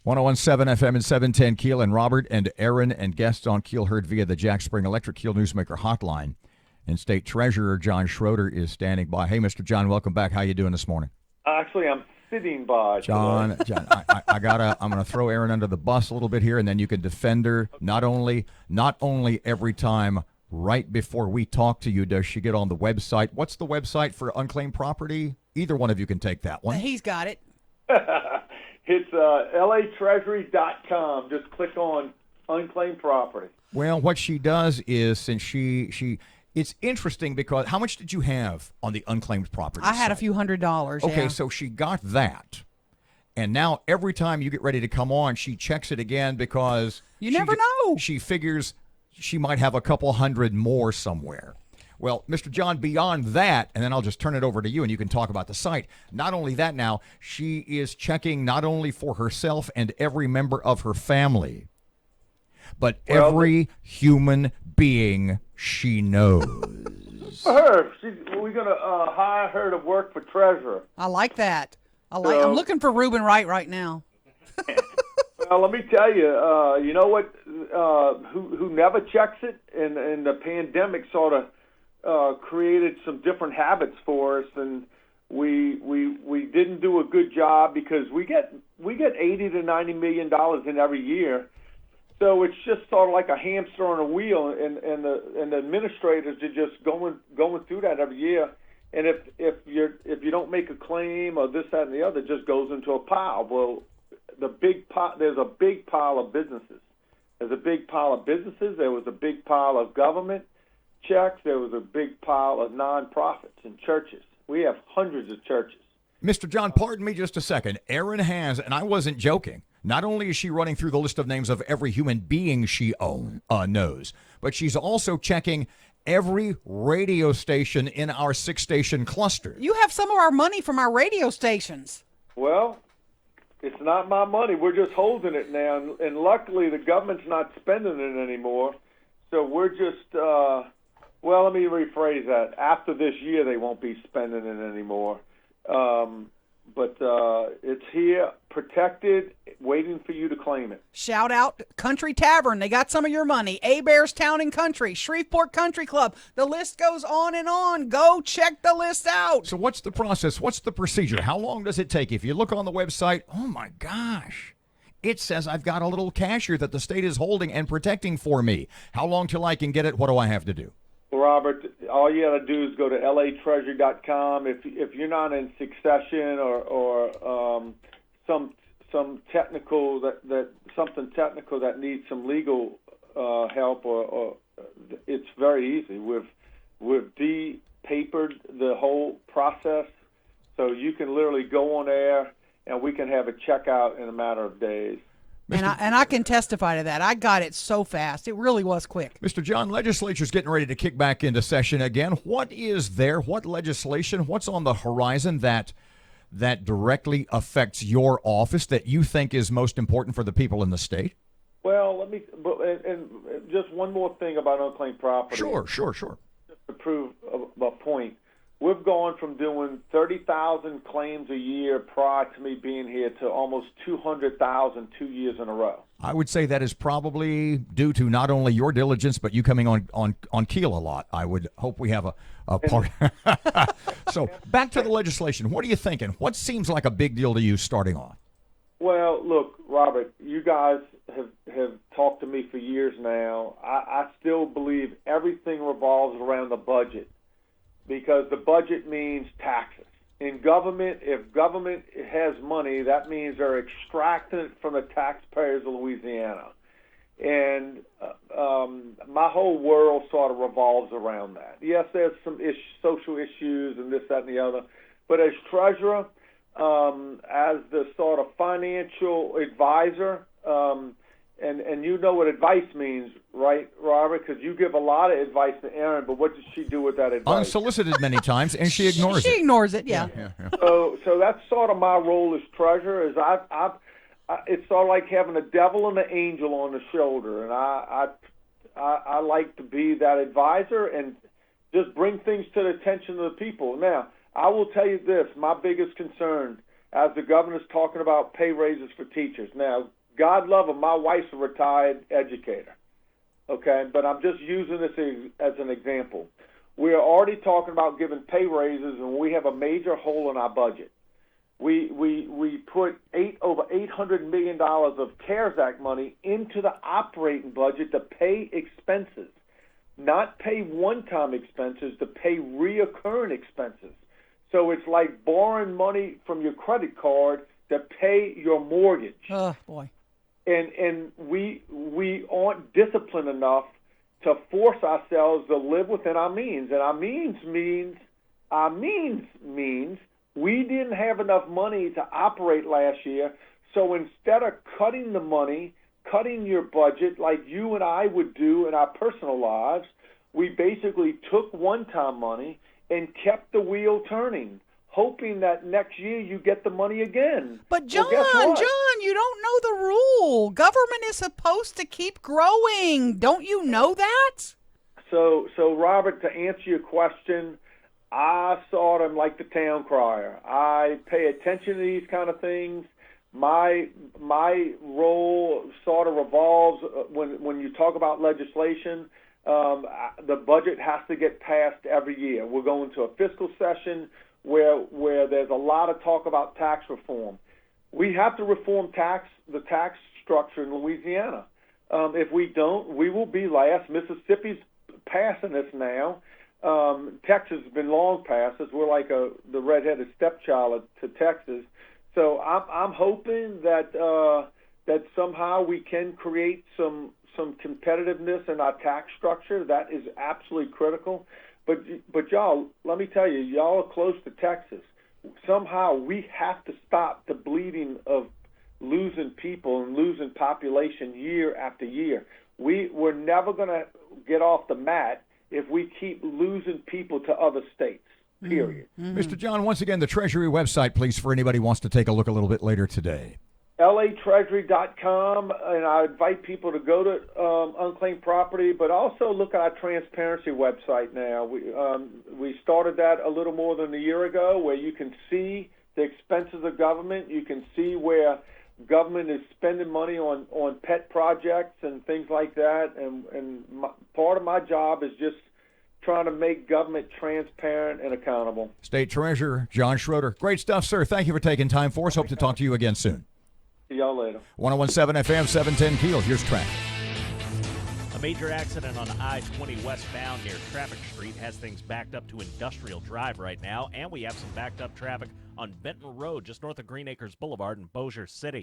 1017 FM and 710 Keel, and Robert and Aaron and guests on Keel heard via the Jack Spring Electric Keel Newsmaker hotline. And State Treasurer John Schroder is standing by. Hey, Mr. John, welcome back. How you doing this morning? Actually, I'm sitting by. John, I'm gonna throw Aaron under the bus a little bit here, and then you can defend her. Not only every time right before we talk to you does she get on the website. What's the website for unclaimed property? Either one of you can take that one. He's got it. It's latreasury.com. Just click on unclaimed property. Well, what she does is, since it's interesting because how much did you have on the unclaimed property I had site? a few $100s. Okay, yeah. so she got that. And now every time you get ready to come on, she checks it again because You never know. She figures she might have a couple hundred more somewhere. Well, Mr. John, beyond that, and then I'll just turn it over to you and you can talk about the site. Not only that now, she is checking not only for herself and every member of her family, but every human being she knows. For her, we're going to hire her to work for Treasurer. I like that. I'm looking for Reuben Wright right now. Well, let me tell you, you know what? Who never checks it, and the pandemic sort of created some different habits for us, and we didn't do a good job because we get $80 to $90 million in every year. So it's just sort of like a hamster on a wheel, and the administrators are just going through that every year. And if you don't make a claim or this, that, and the other, it just goes into a pile. Well, there's a big pile of businesses. There was a big pile of government checks. There was a big pile of nonprofits and churches. We have hundreds of churches. Mr. John, pardon me just a second. Aaron has, and I wasn't joking, not only is she running through the list of names of every human being she knows, but she's also checking every radio station in our 6-station cluster. You have some of our money from our radio stations. Well, it's not my money. We're just holding it now, and luckily the government's not spending it anymore. So we're just, well, let me rephrase that. After this year, they won't be spending it anymore. But it's here, protected, waiting for you to claim it. Shout out Country Tavern. They got some of your money. Bears Town and Country, Shreveport Country Club. The list goes on and on. Go check the list out. So what's the process? What's the procedure? How long does it take? If you look on the website, oh my gosh, it says I've got a little cashier that the state is holding and protecting for me. How long till I can get it? What do I have to do? Robert, all you got to do is go to latreasury.com. If you're not in succession or some technical something technical that needs some legal help, or it's very easy. We've de-papered the whole process, so you can literally go on air and we can have a checkout in a matter of days. And I can testify to that. I got it so fast. It really was quick. Mr. John, legislature's getting ready to kick back into session again. What is there? What legislation? What's on the horizon that directly affects your office that you think is most important for the people in the state? Well, and just one more thing about unclaimed property. Sure. Just to prove a point. We've gone from doing 30,000 claims a year prior to me being here to almost 200,000 2 years in a row. I would say that is probably due to not only your diligence, but you coming on Keel a lot. I would hope we have a part. So back to the legislation. What are you thinking? What seems like a big deal to you starting off? Well, look, Robert, you guys have talked to me for years now. I still believe everything revolves around the budget, because the budget means taxes. In government, if government has money, that means they're extracting it from the taxpayers of Louisiana. And my whole world sort of revolves around that. Yes, there's some social issues and this, that, and the other. But as treasurer, as the sort of financial advisor, and you know what advice means, right, Robert? Because you give a lot of advice to Erin, but what does she do with that advice? Unsolicited many times, and she ignores it. She ignores it, yeah. So that's sort of my role as treasurer. Is it's sort of like having a devil and an angel on the shoulder, and I like to be that advisor and just bring things to the attention of the people. Now, I will tell you this: my biggest concern as the governor's talking about pay raises for teachers. Now, God love him, my wife's a retired educator, okay? But I'm just using this as an example. We're already talking about giving pay raises, and we have a major hole in our budget. We put over $800 million of CARES Act money into the operating budget to pay expenses, not pay one-time expenses, to pay reoccurring expenses. So it's like borrowing money from your credit card to pay your mortgage. Oh, boy. And we aren't disciplined enough to force ourselves to live within our means. And our means means we didn't have enough money to operate last year, so instead of cutting the money, cutting your budget like you and I would do in our personal lives, we basically took one-time money and kept the wheel turning, hoping that next year you get the money again. But John, Well, John, you don't know the rule. Government is supposed to keep growing. Don't you know that? So Robert, to answer your question, I sort of like the town crier. I pay attention to these kind of things. My role sort of revolves when you talk about legislation. The budget has to get passed every year. We're going to a fiscal session where there's a lot of talk about tax reform. We have to reform the tax structure in Louisiana. If we don't, we will be last. Mississippi's passing this now. Texas has been long past us. We're like the redheaded stepchild to Texas. So I'm hoping that somehow we can create some competitiveness in our tax structure. That is absolutely critical. But y'all, let me tell you, y'all are close to Texas. Somehow we have to stop the bleeding of losing people and losing population year after year. We're never going to get off the mat if we keep losing people to other states, period. Mm-hmm. Mr. John, once again, the Treasury website, please, for anybody who wants to take a look a little bit later today. LATreasury.com, and I invite people to go to unclaimed property, but also look at our transparency website now. We started that a little more than a year ago, where you can see the expenses of government. You can see where government is spending money on pet projects and things like that. And part of my job is just trying to make government transparent and accountable. State Treasurer John Schroder. Great stuff, sir. Thank you for taking time for us. Hope to talk to you again soon. See y'all later. 101.7 FM, 710 Keel. Here's traffic. A major accident on I-20 westbound near Traffic Street has things backed up to Industrial Drive right now, and we have some backed up traffic on Benton Road just north of Green Acres Boulevard in Bossier City.